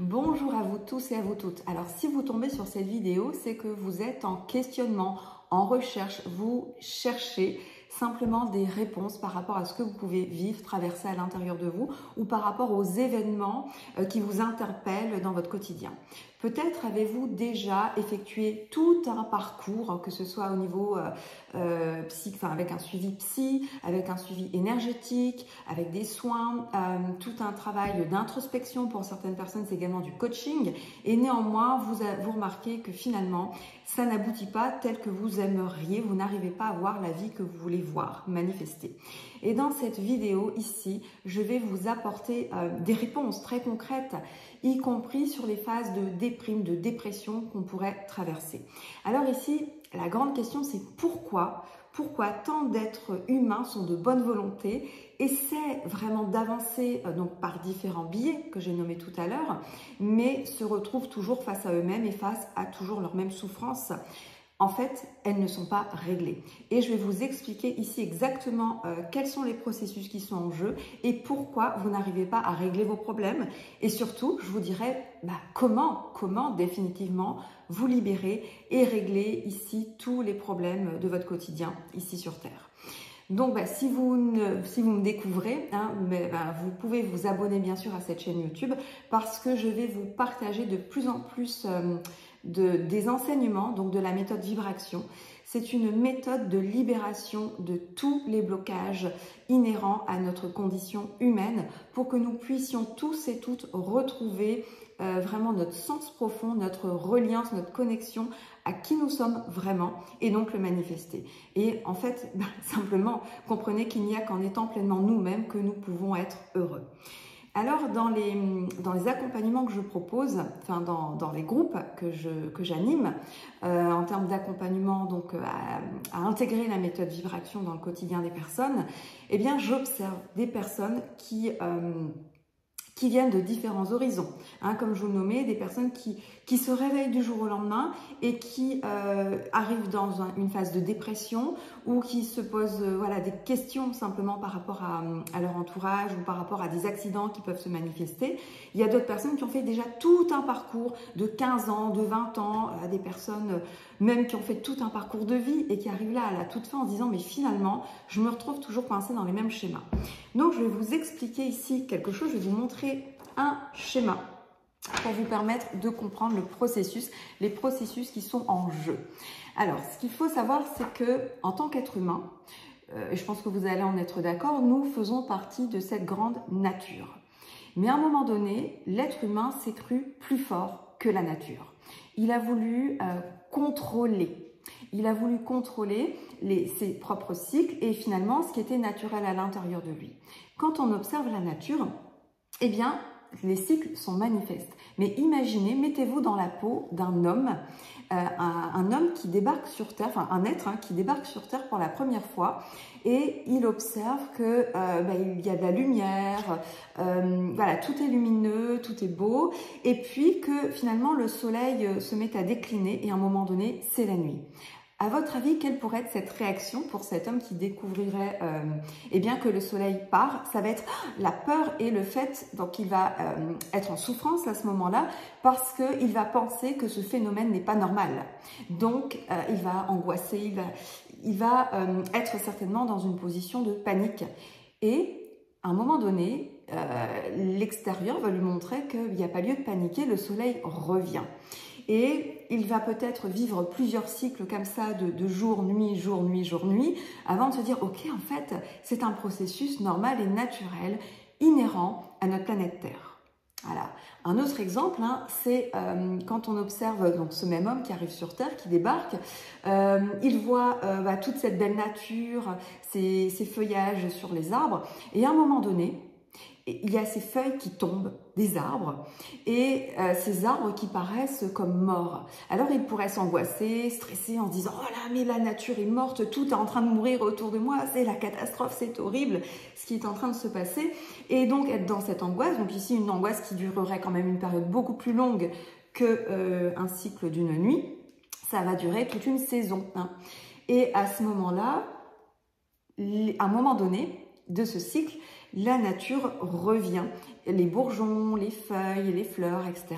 Bonjour à vous tous et à vous toutes. Alors si vous tombez sur cette vidéo, c'est que vous êtes en questionnement, en recherche, vous cherchez simplement des réponses par rapport à ce que vous pouvez vivre, traverser à l'intérieur de vous ou par rapport aux événements qui vous interpellent dans votre quotidien. Peut-être avez-vous déjà effectué tout un parcours, que ce soit au niveau avec un suivi psy, avec un suivi énergétique, avec des soins, tout un travail d'introspection. Pour certaines personnes, c'est également du coaching. Et néanmoins, vous remarquez que finalement, ça n'aboutit pas tel que vous aimeriez. Vous n'arrivez pas à voir la vie que vous voulez voir, manifester. Et dans cette vidéo ici, je vais vous apporter des réponses très concrètes, y compris sur les phases de déprime, de dépression qu'on pourrait traverser. Alors ici, la grande question, c'est pourquoi tant d'êtres humains sont de bonne volonté, essaient vraiment d'avancer donc par différents biais que j'ai nommés tout à l'heure, mais se retrouvent toujours face à eux-mêmes et face à toujours leurs mêmes souffrances. En fait, elles ne sont pas réglées. Et je vais vous expliquer ici exactement quels sont les processus qui sont en jeu et pourquoi vous n'arrivez pas à régler vos problèmes. Et surtout, je vous dirai comment définitivement vous libérer et régler ici tous les problèmes de votre quotidien ici sur Terre. Donc, si vous me découvrez, vous pouvez vous abonner bien sûr à cette chaîne YouTube parce que je vais vous partager de plus en plus des enseignements, donc de la méthode Vibration. C'est une méthode de libération de tous les blocages inhérents à notre condition humaine pour que nous puissions tous et toutes retrouver vraiment notre sens profond, notre reliance, notre connexion à qui nous sommes vraiment et donc le manifester. Et en fait, simplement, comprenez qu'il n'y a qu'en étant pleinement nous-mêmes que nous pouvons être heureux. Alors, dans les accompagnements que je propose, dans les groupes que j'anime, en termes d'accompagnement donc à intégrer la méthode Vibration dans le quotidien des personnes, eh bien, j'observe des personnes qui viennent de différents horizons, comme je vous le nommais, des personnes qui se réveillent du jour au lendemain et qui arrivent dans une phase de dépression ou qui se posent des questions simplement par rapport à leur entourage ou par rapport à des accidents qui peuvent se manifester. Il y a d'autres personnes qui ont fait déjà tout un parcours de 15 ans, de 20 ans, des personnes même qui ont fait tout un parcours de vie et qui arrivent là à la toute fin en se disant mais finalement je me retrouve toujours coincée dans les mêmes schémas. Donc je vais vous expliquer ici quelque chose, je vais vous montrer un schéma pour vous permettre de comprendre le processus, les processus qui sont en jeu. Alors, ce qu'il faut savoir, c'est que en tant qu'être humain, et je pense que vous allez en être d'accord, nous faisons partie de cette grande nature. Mais à un moment donné, l'être humain s'est cru plus fort que la nature. Il a voulu contrôler. Il a voulu contrôler ses propres cycles et finalement ce qui était naturel à l'intérieur de lui. Quand on observe la nature, eh bien, les cycles sont manifestes. Mais imaginez, mettez-vous dans la peau d'un homme, un homme qui débarque sur Terre, enfin un être qui débarque sur Terre pour la première fois et il observe que il y a de la lumière, tout est lumineux, tout est beau et puis que finalement le soleil se met à décliner et à un moment donné, c'est la nuit. À votre avis, quelle pourrait être cette réaction pour cet homme qui découvrirait que le soleil part? Ça va être la peur et le fait qu'il va être en souffrance à ce moment-là parce qu'il va penser que ce phénomène n'est pas normal. Donc, il va angoisser, il va être certainement dans une position de panique. Et à un moment donné, l'extérieur va lui montrer qu'il n'y a pas lieu de paniquer, le soleil revient. Et il va peut-être vivre plusieurs cycles comme ça de jour, nuit, jour, nuit, jour, nuit, avant de se dire, ok, en fait, c'est un processus normal et naturel, inhérent à notre planète Terre. Voilà. Un autre exemple, c'est quand on observe donc ce même homme qui arrive sur Terre, qui débarque, il voit toute cette belle nature, ces feuillages sur les arbres, et à un moment donné, il y a ces feuilles qui tombent des arbres et ces arbres qui paraissent comme morts. Alors il pourrait s'angoisser, stresser en se disant « Oh là, mais la nature est morte, tout est en train de mourir autour de moi, c'est la catastrophe, c'est horrible ce qui est en train de se passer. » Et donc être dans cette angoisse, donc ici une angoisse qui durerait quand même une période beaucoup plus longue qu'un cycle d'une nuit, ça va durer toute une saison. Et à ce moment-là, à un moment donné de ce cycle, la nature revient. Les bourgeons, les feuilles, les fleurs, etc.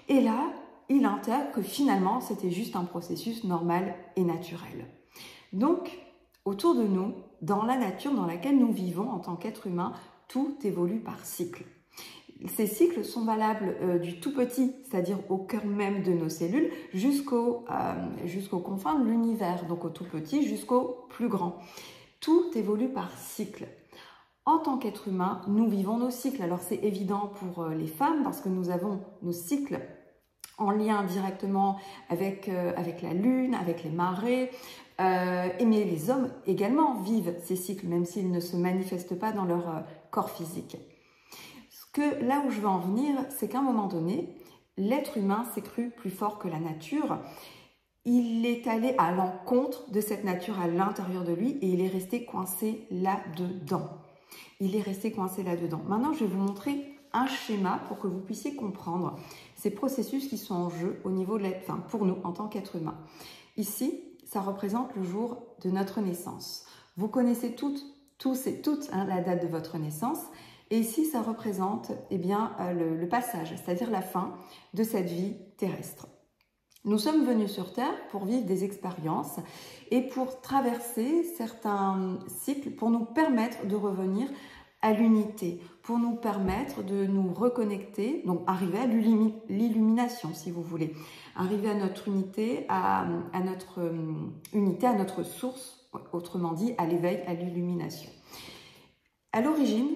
Et là, il intègre que finalement, c'était juste un processus normal et naturel. Donc, autour de nous, dans la nature dans laquelle nous vivons en tant qu'être humain, tout évolue par cycle. Ces cycles sont valables du tout petit, c'est-à-dire au cœur même de nos cellules, jusqu'aux confins de l'univers, donc au tout petit jusqu'au plus grand. Tout évolue par cycle. En tant qu'être humain, nous vivons nos cycles. Alors c'est évident pour les femmes parce que nous avons nos cycles en lien directement avec la lune, avec les marées, mais les hommes également vivent ces cycles, même s'ils ne se manifestent pas dans leur corps physique. Là où je veux en venir, c'est qu'à un moment donné, l'être humain s'est cru plus fort que la nature. Il est allé à l'encontre de cette nature à l'intérieur de lui et il est resté coincé là-dedans. Il est resté coincé là-dedans. Maintenant, je vais vous montrer un schéma pour que vous puissiez comprendre ces processus qui sont en jeu au niveau de l'être, pour nous en tant qu'être humain. Ici, ça représente le jour de notre naissance. Vous connaissez tous et toutes la date de votre naissance. Et ici, ça représente le passage, c'est-à-dire la fin de cette vie terrestre. Nous sommes venus sur Terre pour vivre des expériences et pour traverser certains cycles, pour nous permettre de revenir à l'unité, pour nous permettre de nous reconnecter, donc arriver à l'illumination, si vous voulez, arriver à notre unité, à notre source, autrement dit, à l'éveil, à l'illumination. À l'origine,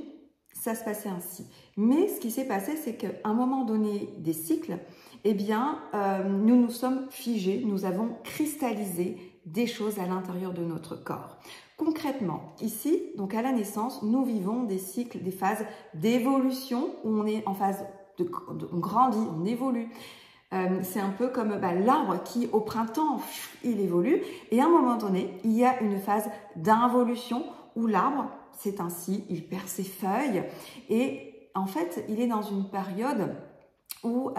ça se passait ainsi. Mais ce qui s'est passé, c'est qu'à un moment donné des cycles, nous nous sommes figés, nous avons cristallisé des choses à l'intérieur de notre corps. Concrètement, ici, donc à la naissance, nous vivons des cycles, des phases d'évolution où on est en phase on grandit, on évolue. C'est un peu comme l'arbre qui, au printemps, il évolue. Et à un moment donné, il y a une phase d'involution où l'arbre, c'est ainsi, il perd ses feuilles et en fait, il est dans une période où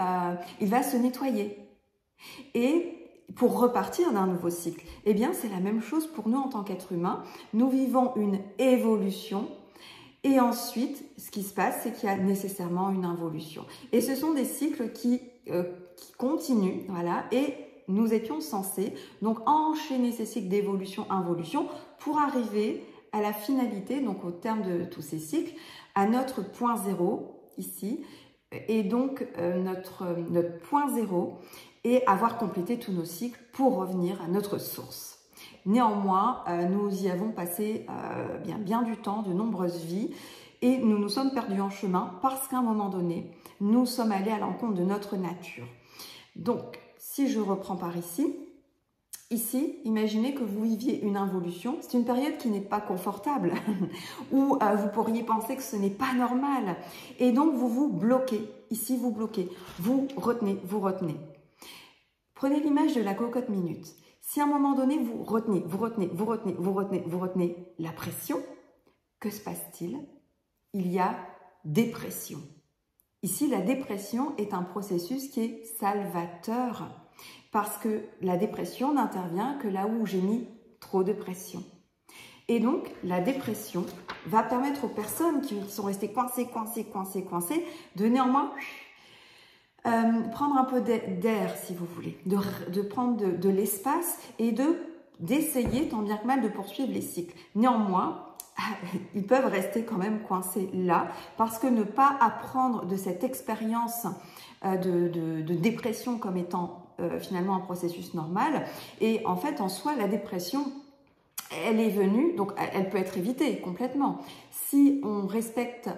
il va se nettoyer. Et pour repartir d'un nouveau cycle, c'est la même chose pour nous en tant qu'être humain. Nous vivons une évolution et ensuite, ce qui se passe, c'est qu'il y a nécessairement une involution. Et ce sont des cycles qui continuent, voilà, et nous étions censés donc enchaîner ces cycles d'évolution-involution pour arriver à la finalité, donc au terme de tous ces cycles, à notre point zéro, ici, et donc notre point zéro, et avoir complété tous nos cycles pour revenir à notre source. Néanmoins, nous y avons passé bien du temps, de nombreuses vies, et nous nous sommes perdus en chemin parce qu'à un moment donné, nous sommes allés à l'encontre de notre nature. Donc, si je reprends par ici, imaginez que vous viviez une involution. C'est une période qui n'est pas confortable, où vous pourriez penser que ce n'est pas normal. Et donc, vous vous bloquez. Ici, vous bloquez. Vous retenez, vous retenez. Prenez l'image de la cocotte minute. Si à un moment donné, vous retenez la pression, que se passe-t-il? Il y a dépression. Ici, la dépression est un processus qui est salvateur. Parce que la dépression n'intervient que là où j'ai mis trop de pression. Et donc, la dépression va permettre aux personnes qui sont restées coincées, de néanmoins prendre un peu d'air, si vous voulez, de prendre de l'espace et d'essayer, tant bien que mal, de poursuivre les cycles. Néanmoins, ils peuvent rester quand même coincés là, parce que ne pas apprendre de cette expérience de dépression comme étant finalement un processus normal. Et en fait, en soi, la dépression, elle est venue, donc elle peut être évitée complètement. Si on respecte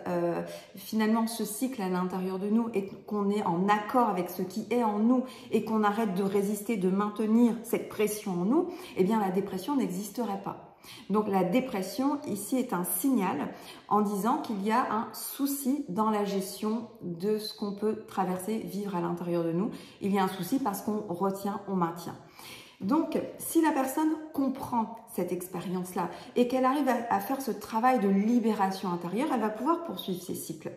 finalement ce cycle à l'intérieur de nous et qu'on est en accord avec ce qui est en nous et qu'on arrête de résister, de maintenir cette pression en nous, la dépression n'existerait pas. Donc la dépression ici est un signal en disant qu'il y a un souci dans la gestion de ce qu'on peut traverser, vivre à l'intérieur de nous. Il y a un souci parce qu'on retient, on maintient. Donc si la personne comprend cette expérience-là et qu'elle arrive à faire ce travail de libération intérieure, elle va pouvoir poursuivre ses cycles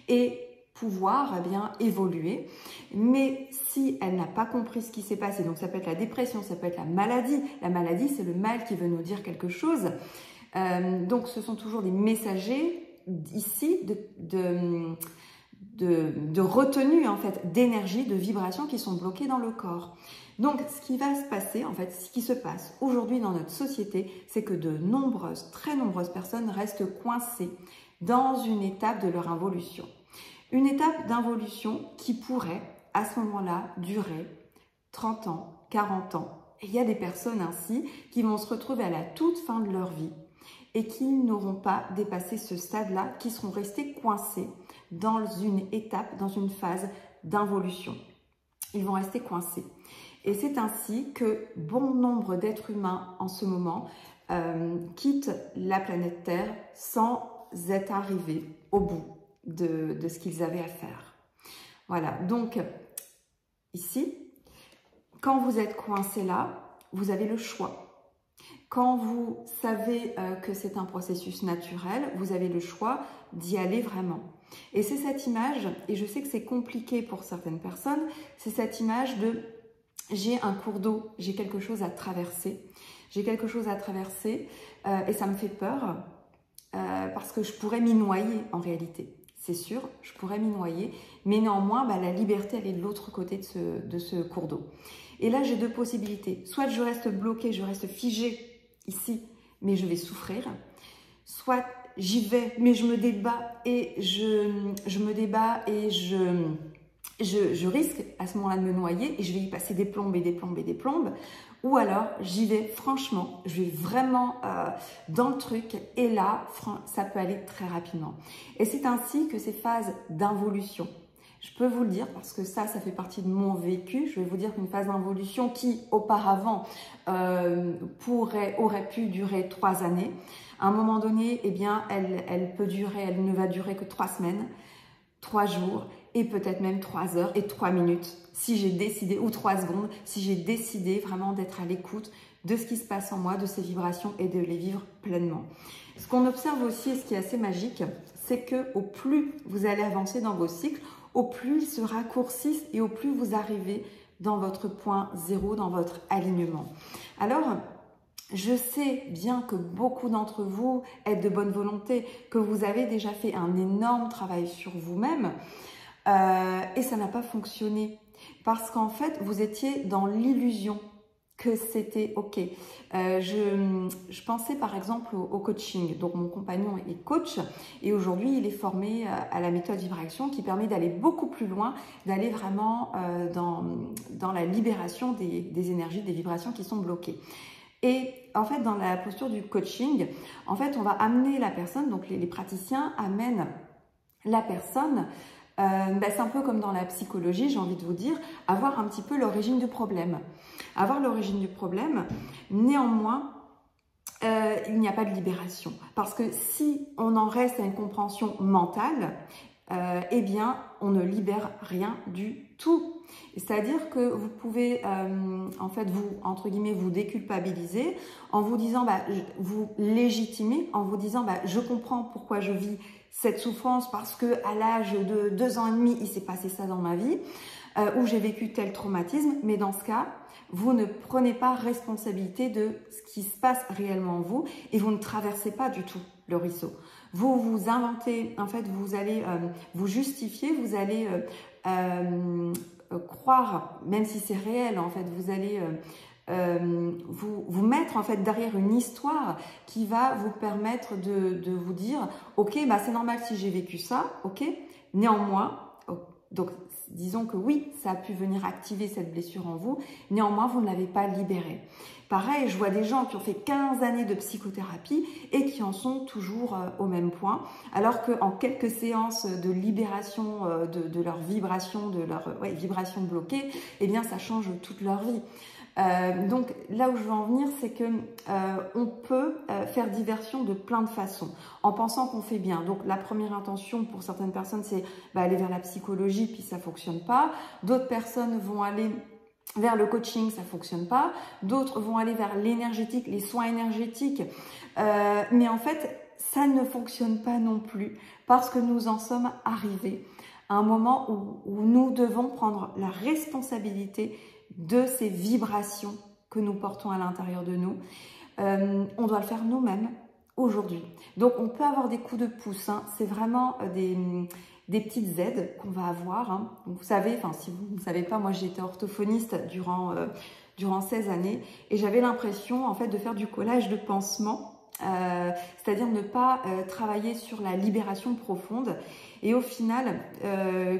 et pouvoir évoluer. Mais si elle n'a pas compris ce qui s'est passé, donc ça peut être la dépression, ça peut être la maladie. La maladie, c'est le mal qui veut nous dire quelque chose. Donc ce sont toujours des messagers ici de retenue en fait d'énergie, de vibrations qui sont bloquées dans le corps. Donc ce qui va se passer, en fait, ce qui se passe aujourd'hui dans notre société, c'est que de nombreuses, très nombreuses personnes restent coincées dans une étape de leur involution. Une étape d'involution qui pourrait, à ce moment-là, durer 30 ans, 40 ans. Et il y a des personnes ainsi qui vont se retrouver à la toute fin de leur vie et qui n'auront pas dépassé ce stade-là, qui seront restés coincés dans une étape, dans une phase d'involution. Ils vont rester coincés. Et c'est ainsi que bon nombre d'êtres humains en ce moment quittent la planète Terre sans être arrivés au bout de ce qu'ils avaient à faire. Voilà, donc ici, quand vous êtes coincé là, vous avez le choix. Quand vous savez que c'est un processus naturel, vous avez le choix d'y aller vraiment. Et c'est cette image, et je sais que c'est compliqué pour certaines personnes, c'est cette image de j'ai un cours d'eau, j'ai quelque chose à traverser. J'ai quelque chose à traverser et ça me fait peur parce que je pourrais m'y noyer en réalité. C'est sûr, je pourrais m'y noyer, mais néanmoins, la liberté, elle est de l'autre côté de ce cours d'eau. Et là, j'ai deux possibilités. Soit je reste bloquée, je reste figée ici, mais je vais souffrir. Soit j'y vais, mais je me débat et je me débat et je risque à ce moment-là de me noyer et je vais y passer des plombes et des plombes et des plombes. Ou alors, j'y vais franchement, je vais vraiment dans le truc et là, ça peut aller très rapidement. Et c'est ainsi que ces phases d'involution, je peux vous le dire parce que ça fait partie de mon vécu, je vais vous dire qu'une phase d'involution qui auparavant aurait pu durer 3 années, à un moment donné, eh bien, elle ne va durer que 3 semaines, 3 jours et peut-être même 3 heures et 3 minutes si j'ai décidé, ou 3 secondes, si j'ai décidé vraiment d'être à l'écoute de ce qui se passe en moi, de ces vibrations et de les vivre pleinement. Ce qu'on observe aussi et ce qui est assez magique, c'est que au plus vous allez avancer dans vos cycles, au plus ils se raccourcissent et au plus vous arrivez dans votre point zéro, dans votre alignement. Alors, je sais bien que beaucoup d'entre vous êtes de bonne volonté, que vous avez déjà fait un énorme travail sur vous-même et ça n'a pas fonctionné parce qu'en fait, vous étiez dans l'illusion que c'était OK. Je pensais par exemple au coaching. Donc, mon compagnon est coach et aujourd'hui, il est formé à la méthode vibration qui permet d'aller beaucoup plus loin, d'aller vraiment dans la libération des énergies, des vibrations qui sont bloquées. Et en fait, dans la posture du coaching, en fait, on va amener la personne, donc les praticiens amènent la personne, c'est un peu comme dans la psychologie, j'ai envie de vous dire, à voir un petit peu l'origine du problème. À voir l'origine du problème, néanmoins, il n'y a pas de libération. Parce que si on en reste à une compréhension mentale, eh bien, on ne libère rien du tout. C'est-à-dire que vous pouvez, en fait, entre guillemets, vous déculpabiliser en vous disant, vous légitimer, en vous disant, je comprends pourquoi je vis cette souffrance parce que à l'âge de 2 ans et demi, il s'est passé ça dans ma vie, où j'ai vécu tel traumatisme. Mais dans ce cas, vous ne prenez pas responsabilité de ce qui se passe réellement en vous et vous ne traversez pas du tout le ruisseau. Vous vous inventez, en fait, vous allez vous justifier, vous allez croire, même si c'est réel, en fait, vous allez vous mettre en fait derrière une histoire qui va vous permettre de vous dire ok, c'est normal si j'ai vécu ça, ok, néanmoins, donc disons que oui, ça a pu venir activer cette blessure en vous, néanmoins vous ne l'avez pas libérée. Pareil, je vois des gens qui ont fait 15 années de psychothérapie et qui en sont toujours au même point, alors qu'en quelques séances de libération de leur vibration, de leur vibration bloquée, eh bien ça change toute leur vie. Donc là où je veux en venir, c'est que on peut faire diversion de plein de façons en pensant qu'on fait bien. Donc la première intention pour certaines personnes, c'est aller vers la psychologie, puis ça fonctionne pas. D'autres personnes vont aller vers le coaching, ça fonctionne pas. D'autres vont aller vers l'énergétique, les soins énergétiques. Mais en fait, ça ne fonctionne pas non plus parce que nous en sommes arrivés à un moment où nous devons prendre la responsabilité de ces vibrations que nous portons à l'intérieur de nous. On doit le faire nous-mêmes. aujourd'hui. Donc on peut avoir des coups de pouce, hein. C'est vraiment des petites aides qu'on va avoir, hein. Donc, vous savez, enfin si vous ne savez pas, moi j'ai été orthophoniste durant 16 années et j'avais l'impression en fait de faire du collage de pansements. C'est-à-dire ne pas travailler sur la libération profonde. Et au final,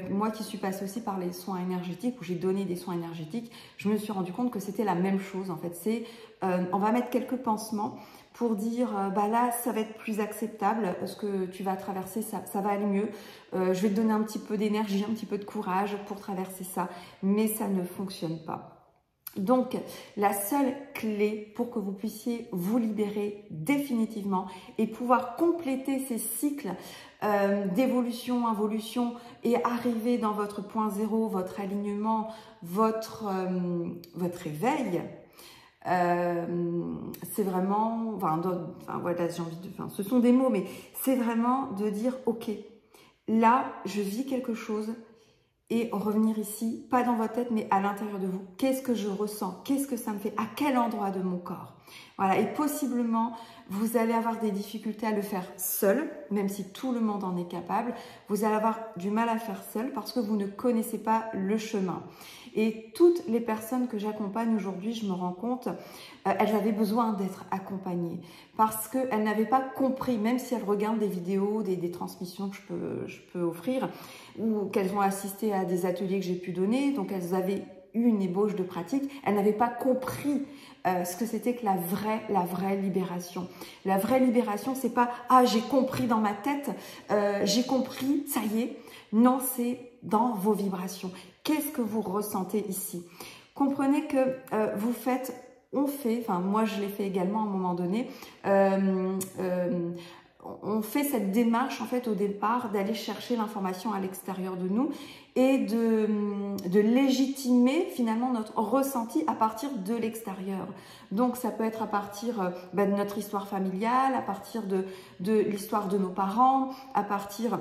moi qui suis passée aussi par les soins énergétiques, où j'ai donné des soins énergétiques, je me suis rendu compte que c'était la même chose en fait. C'est on va mettre quelques pansements pour dire bah là ça va être plus acceptable, ce que tu vas traverser, ça va aller mieux, je vais te donner un petit peu d'énergie, un petit peu de courage pour traverser ça, mais ça ne fonctionne pas. Donc, la seule clé pour que vous puissiez vous libérer définitivement et pouvoir compléter ces cycles d'évolution, involution et arriver dans votre point zéro, votre alignement, votre éveil, c'est vraiment, voilà, j'ai envie de, ce sont des mots, mais c'est vraiment de dire, ok, là, je vis quelque chose. Et revenir ici, pas dans votre tête, mais à l'intérieur de vous. Qu'est-ce que je ressens? Qu'est-ce que ça me fait? À quel endroit de mon corps? Voilà, et possiblement, vous allez avoir des difficultés à le faire seul, même si tout le monde en est capable. Vous allez avoir du mal à faire seul parce que vous ne connaissez pas le chemin. Et toutes les personnes que j'accompagne aujourd'hui, je me rends compte, elles avaient besoin d'être accompagnées parce qu'elles n'avaient pas compris, même si elles regardent des vidéos, des transmissions que je peux offrir ou qu'elles ont assisté à des ateliers que j'ai pu donner, donc elles avaient eu une ébauche de pratique, elles n'avaient pas compris ce que c'était que la vraie libération. La vraie libération, c'est pas « Ah, j'ai compris dans ma tête, j'ai compris, ça y est ». Non, c'est dans vos vibrations. Qu'est-ce que vous ressentez ici? Comprenez que vous faites, on fait, enfin moi je l'ai fait également à un moment donné, on fait cette démarche en fait au départ d'aller chercher l'information à l'extérieur de nous et de légitimer finalement notre ressenti à partir de l'extérieur. Donc ça peut être à partir de notre histoire familiale, à partir de l'histoire de nos parents, à partir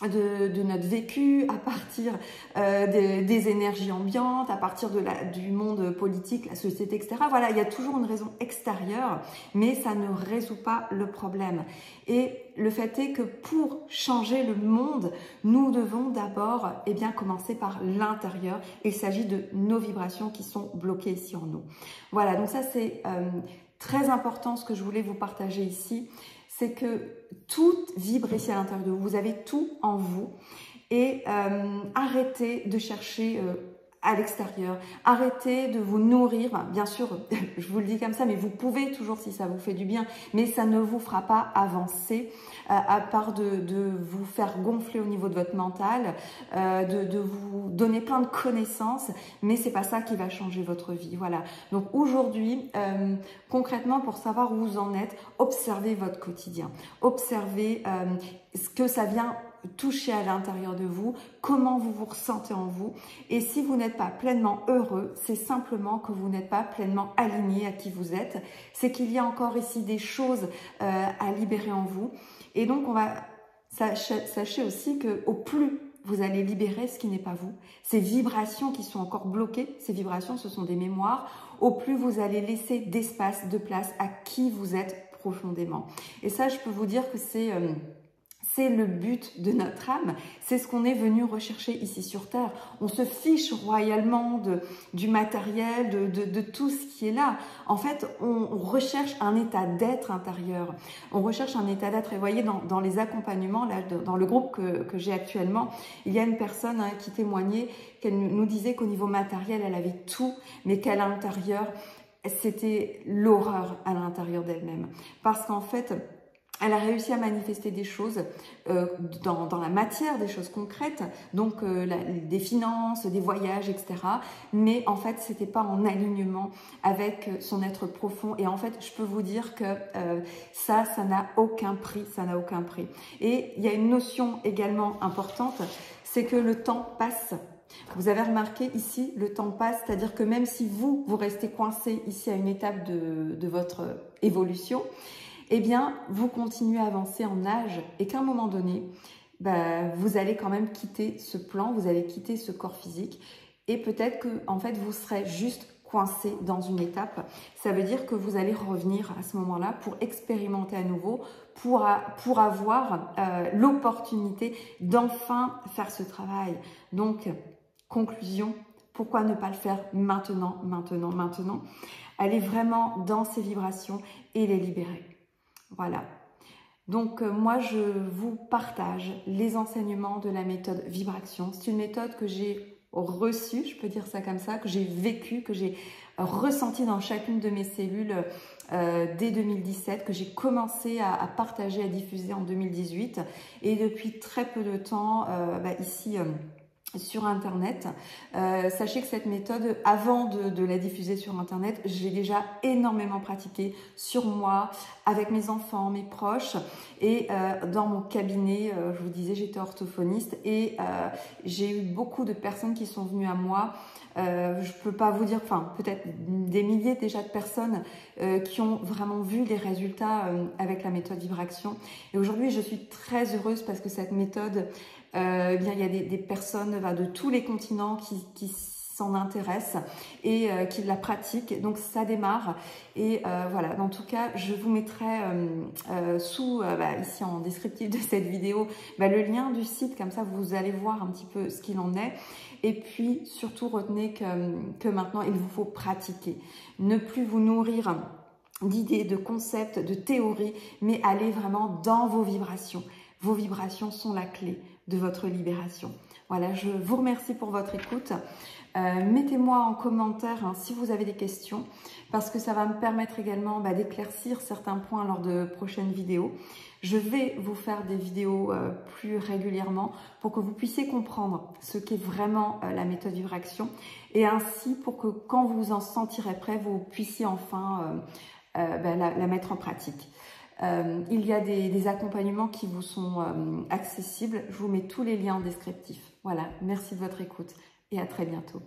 de notre vécu, à partir des énergies ambiantes, à partir du monde politique, la société, etc. Voilà, il y a toujours une raison extérieure, mais ça ne résout pas le problème. Et le fait est que pour changer le monde, nous devons d'abord commencer par l'intérieur. Il s'agit de nos vibrations qui sont bloquées ici en nous. Voilà, donc ça c'est très important ce que je voulais vous partager ici. C'est que tout vibre ici à l'intérieur de vous. Vous avez tout en vous. Et arrêtez de chercher à l'extérieur. Arrêtez de vous nourrir. Bien sûr, je vous le dis comme ça, mais vous pouvez toujours si ça vous fait du bien. Mais ça ne vous fera pas avancer, à part de vous faire gonfler au niveau de votre mental, de vous donner plein de connaissances. Mais c'est pas ça qui va changer votre vie. Voilà. Donc aujourd'hui, concrètement, pour savoir où vous en êtes, observez votre quotidien. Observez ce que ça vient toucher à l'intérieur de vous, comment vous vous ressentez en vous. Et si vous n'êtes pas pleinement heureux, c'est simplement que vous n'êtes pas pleinement aligné à qui vous êtes. C'est qu'il y a encore ici des choses à libérer en vous. Et donc, sachez aussi qu'au plus vous allez libérer ce qui n'est pas vous, ces vibrations qui sont encore bloquées, ces vibrations, ce sont des mémoires, au plus vous allez laisser d'espace, de place à qui vous êtes profondément. Et ça, je peux vous dire que c'est le but de notre âme, c'est ce qu'on est venu rechercher ici sur Terre. On se fiche royalement du matériel, de tout ce qui est là. En fait, on recherche un état d'être intérieur. On recherche un état d'être. Et vous voyez, dans les accompagnements, là, dans le groupe que j'ai actuellement, il y a une personne qui témoignait, qu'elle nous disait qu'au niveau matériel, elle avait tout, mais qu'à l'intérieur, c'était l'horreur à l'intérieur d'elle-même. Parce qu'en fait, elle a réussi à manifester des choses dans la matière, des choses concrètes, donc des finances, des voyages, etc. Mais en fait, c'était pas en alignement avec son être profond. Et en fait, je peux vous dire que ça n'a aucun prix, ça n'a aucun prix. Et il y a une notion également importante, c'est que le temps passe. Vous avez remarqué ici, le temps passe, c'est-à-dire que même si vous restez coincé ici à une étape de votre évolution, eh bien, vous continuez à avancer en âge et qu'à un moment donné, vous allez quand même quitter ce plan, vous allez quitter ce corps physique et peut-être que en fait, vous serez juste coincé dans une étape, ça veut dire que vous allez revenir à ce moment-là pour expérimenter à nouveau, pour avoir l'opportunité d'enfin faire ce travail. Donc, conclusion, pourquoi ne pas le faire maintenant? Allez vraiment dans ces vibrations et les libérer. Voilà. Donc, moi, je vous partage les enseignements de la méthode Vibration. C'est une méthode que j'ai reçue, je peux dire ça comme ça, que j'ai vécue, que j'ai ressentie dans chacune de mes cellules dès 2017, que j'ai commencé à partager, à diffuser en 2018. Et depuis très peu de temps, ici... sur Internet. Sachez que cette méthode, avant de la diffuser sur Internet, j'ai déjà énormément pratiqué sur moi, avec mes enfants, mes proches et dans mon cabinet. Je vous disais, j'étais orthophoniste et j'ai eu beaucoup de personnes qui sont venues à moi. Je peux pas vous dire, enfin peut-être des milliers déjà de personnes qui ont vraiment vu les résultats avec la méthode Vibration. Et aujourd'hui, je suis très heureuse parce que cette méthode, il y a des personnes de tous les continents qui s'en intéressent et qui la pratiquent. Donc ça démarre et voilà. En tout cas, je vous mettrai ici en descriptif de cette vidéo le lien du site, comme ça vous allez voir un petit peu ce qu'il en est. Et puis surtout retenez que maintenant il vous faut pratiquer, ne plus vous nourrir d'idées, de concepts, de théories, mais aller vraiment dans vos vibrations. Vos vibrations sont la clé de votre libération. Voilà, je vous remercie pour votre écoute. Mettez-moi en commentaire si vous avez des questions, parce que ça va me permettre également d'éclaircir certains points lors de prochaines vidéos. Je vais vous faire des vidéos plus régulièrement pour que vous puissiez comprendre ce qu'est vraiment la méthode Vibration et ainsi pour que quand vous vous en sentirez prêt, vous puissiez enfin la mettre en pratique. Il y a des accompagnements qui vous sont accessibles. Je vous mets tous les liens en descriptif. Voilà, merci de votre écoute et à très bientôt.